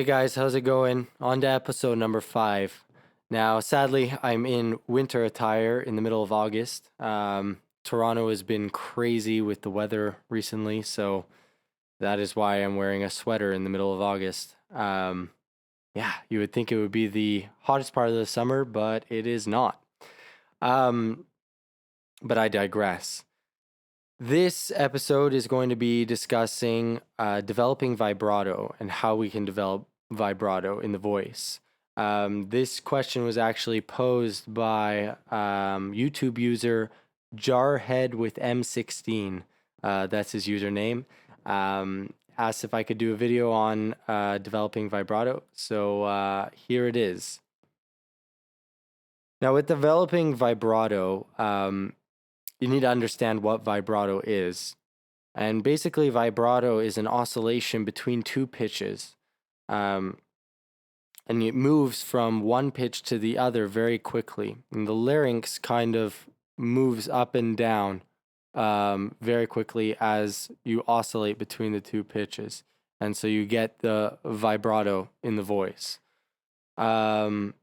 Hey guys, how's it going? On to episode number 5. Now, sadly, I'm in winter attire in the middle of August. Toronto has been crazy with the weather recently, so that is why I'm wearing a sweater in the middle of August. Yeah, you would think it would be the hottest part of the summer, but it is not. Um, but I digress. This episode is going to be discussing developing vibrato and how we can develop vibrato in the voice. This question was actually posed by YouTube user Jarhead with M16. That's his username. Asked if I could do a video on developing vibrato. So here it is. Now, with developing vibrato, you need to understand what vibrato is. And basically, vibrato is an oscillation between two pitches. And it moves from one pitch to the other very quickly. And the larynx kind of moves up and down very quickly as you oscillate between the two pitches. And so you get the vibrato in the voice. One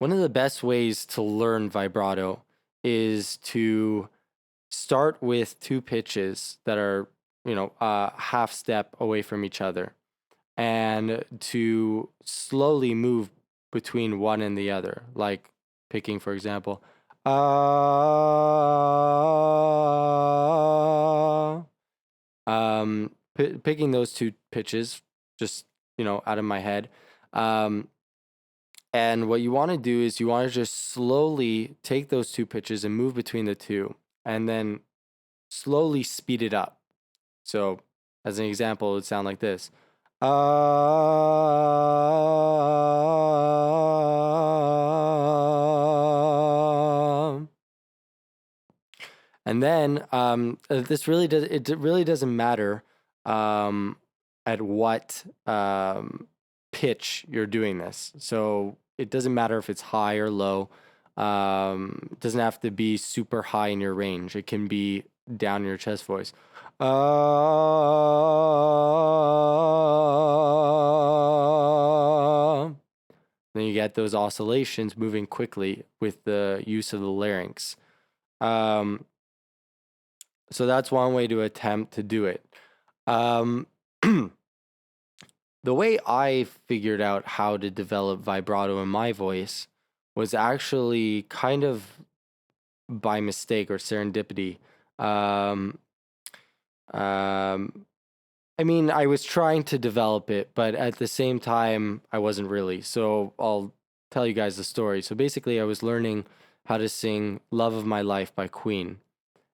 of the best ways to learn vibrato is to start with two pitches that are, half step away from each other, and to slowly move between one and the other, like picking, for example, picking those two pitches just, out of my head. And what you want to do is you want to just slowly take those two pitches and move between the two, and then slowly speed it up. So, as an example, it would sound like this. And then this really does. It really doesn't matter at what pitch you're doing this. So it doesn't matter if it's high or low. It doesn't have to be super high in your range. It can be down in your chest voice. Then you get those oscillations moving quickly with the use of the larynx. So that's one way to attempt to do it. The way I figured out how to develop vibrato in my voice was actually kind of by mistake or serendipity. I mean, I was trying to develop it, but at the same time, I wasn't really. So I'll tell you guys the story. So basically, I was learning how to sing Love of My Life by Queen.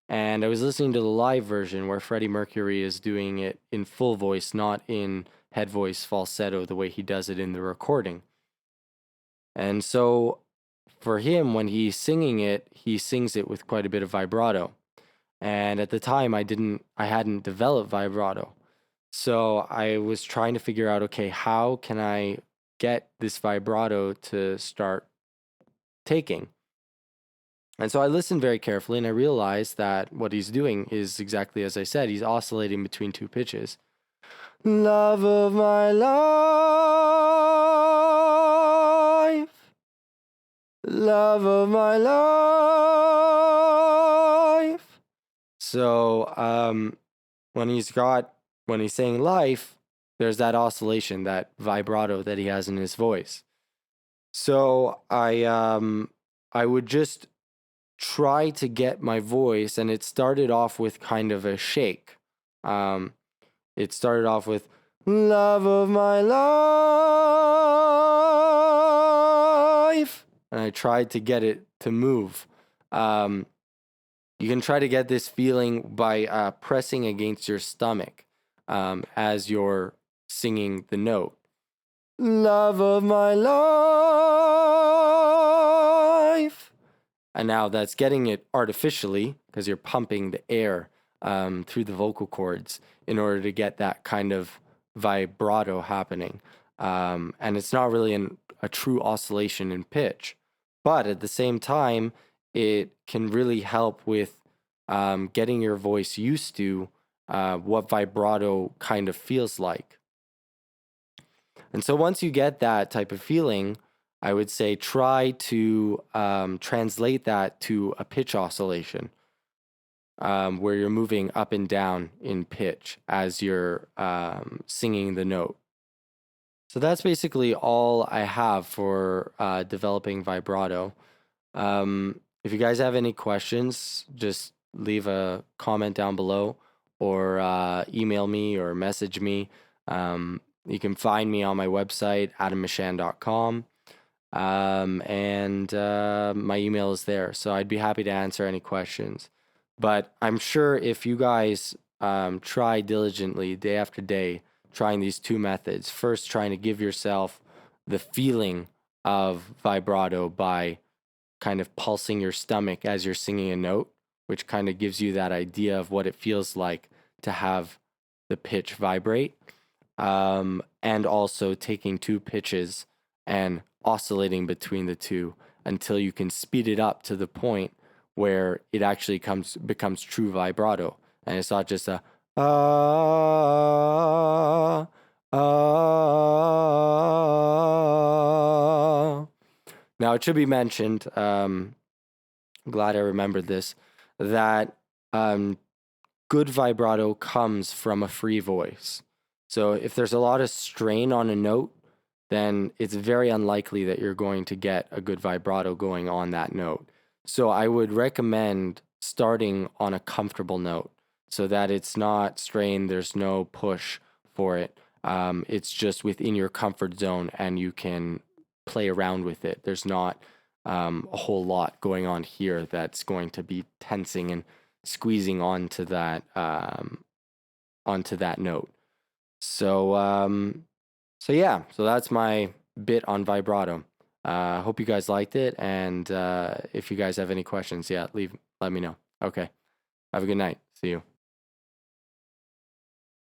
And I was listening to the live version where Freddie Mercury is doing it in full voice, not in head voice falsetto the way he does it in the recording. And so for him, when he's singing it, he sings it with quite a bit of vibrato. And at the time, I hadn't developed vibrato. So I was trying to figure out, okay, how can I get this vibrato to start taking? And so I listened very carefully, and I realized that what he's doing is exactly as I said. He's oscillating between two pitches. Love of my life, love of my life. So when he's saying life, there's that oscillation, that vibrato that he has in his voice. So I would just try to get my voice, and it started off with kind of a shake. It started off with love of my life, and I tried to get it to move. You can try to get this feeling by pressing against your stomach as you're singing the note. Love of my life. And now that's getting it artificially because you're pumping the air through the vocal cords in order to get that kind of vibrato happening. And it's not really a true oscillation in pitch. But at the same time, it can really help with getting your voice used to what vibrato kind of feels like. And so once you get that type of feeling, I would say try to translate that to a pitch oscillation, where you're moving up and down in pitch as you're singing the note. So that's basically all I have for developing vibrato. If you guys have any questions, just leave a comment down below or email me or message me. You can find me on my website, adammachan.com. And my email is there. So I'd be happy to answer any questions. But I'm sure if you guys try diligently day after day, trying these two methods, first trying to give yourself the feeling of vibrato by kind of pulsing your stomach as you're singing a note, which kind of gives you that idea of what it feels like to have the pitch vibrate. And also taking two pitches and oscillating between the two until you can speed it up to the point where it actually becomes true vibrato, and it's not just a ah ah. Now it should be mentioned, I'm glad I remembered this, that good vibrato comes from a free voice. So if there's a lot of strain on a note, then it's very unlikely that you're going to get a good vibrato going on that note. So I would recommend starting on a comfortable note so that it's not strained, there's no push for it. It's just within your comfort zone and you can play around with it. There's not a whole lot going on here that's going to be tensing and squeezing onto that note. So yeah, so that's my bit on vibrato. Hope you guys liked it, and if you guys have any questions, let me know. Okay, have a good night. See you.